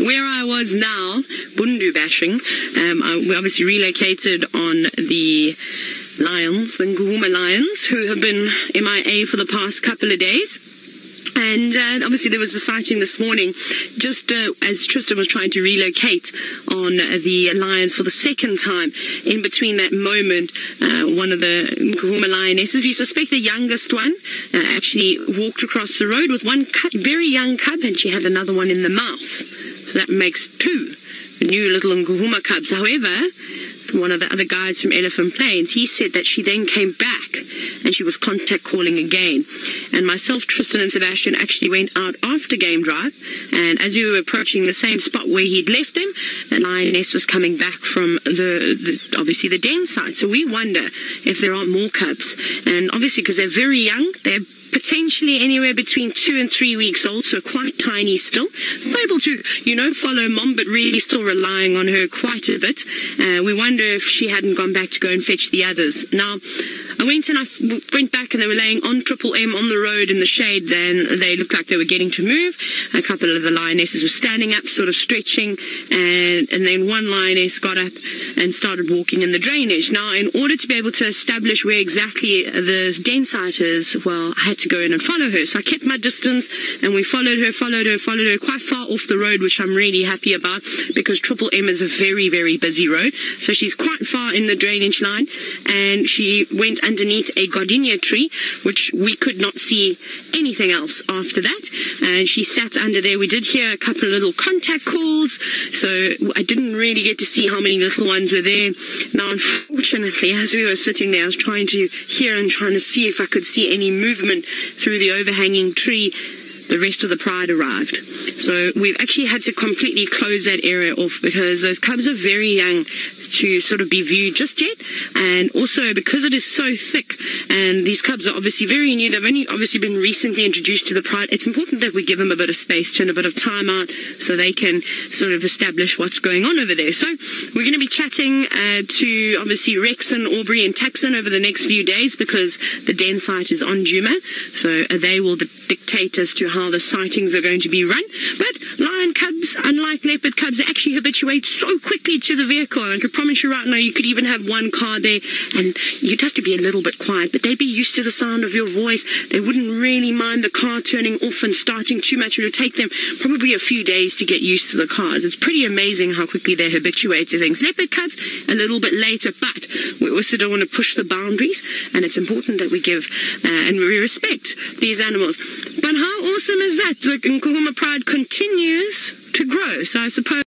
where I was now, bundu bashing, we obviously relocated on the lions, the Nkuhuma lions, who have been MIA for the past couple of days. And obviously there was a sighting this morning, just as Tristan was trying to relocate on the lions for the second time. In between that moment, one of the Nkuhuma lionesses, we suspect the youngest one, actually walked across the road with one very young cub, and she had another one in the mouth. So that makes two new little Nkuhuma cubs. However, one of the other guides from Elephant Plains, he said that she then came back and she was contact calling again. And myself, Tristan and Sebastian actually went out after game drive, and as we were approaching the same spot where he'd left them, the lioness was coming back from obviously the den site. So we wonder if there aren't more cubs, and obviously because they're very young, they're potentially anywhere between 2 and 3 weeks old, so quite tiny still. Not able to, follow mom, but really still relying on her quite a bit. We wonder if she hadn't gone back to go and fetch the others. Now, I went back and they were laying on Triple M on the road in the shade. Then they looked like they were getting to move. A couple of the lionesses were standing up, sort of stretching, and then one lioness got up and started walking in the drainage. Now, in order to be able to establish where exactly the den site is, well, I had to go in and follow her. So I kept my distance, and we followed her quite far off the road, which I'm really happy about, because Triple M is a very, very busy road. So she's quite far in the drainage line, and she went underneath a gardenia tree, which we could not see anything else after that, and she sat under there. We did hear a couple of little contact calls, so I didn't really get to see how many little ones were there. Now, unfortunately, as we were sitting there, I was trying to hear and trying to see if I could see any movement through the overhanging tree. The rest of the pride arrived. So we've actually had to completely close that area off, because those cubs are very young to sort of be viewed just yet, and also because it is so thick and these cubs are obviously very new, they've only obviously been recently introduced to the pride, it's important that we give them a bit of space and a bit of time out so they can sort of establish what's going on over there. So we're going to be chatting to obviously Rex and Aubrey and Taxon over the next few days, because the den site is on Djuma, so they will dictate as to how the sightings are going to be run. But lion cubs, unlike leopard cubs, they actually habituate so quickly to the vehicle. I can promise you right now, you could even have one car there and you'd have to be a little bit quiet, but they'd be used to the sound of your voice. They wouldn't really mind the car turning off and starting too much. It would take them probably a few days to get used to the cars. It's pretty amazing how quickly they habituate to things. Leopard cubs, a little bit later, but we also don't want to push the boundaries, and it's important that we give and we respect these animals. But how awesome is that? The Nkuhuma pride continues to grow, so I suppose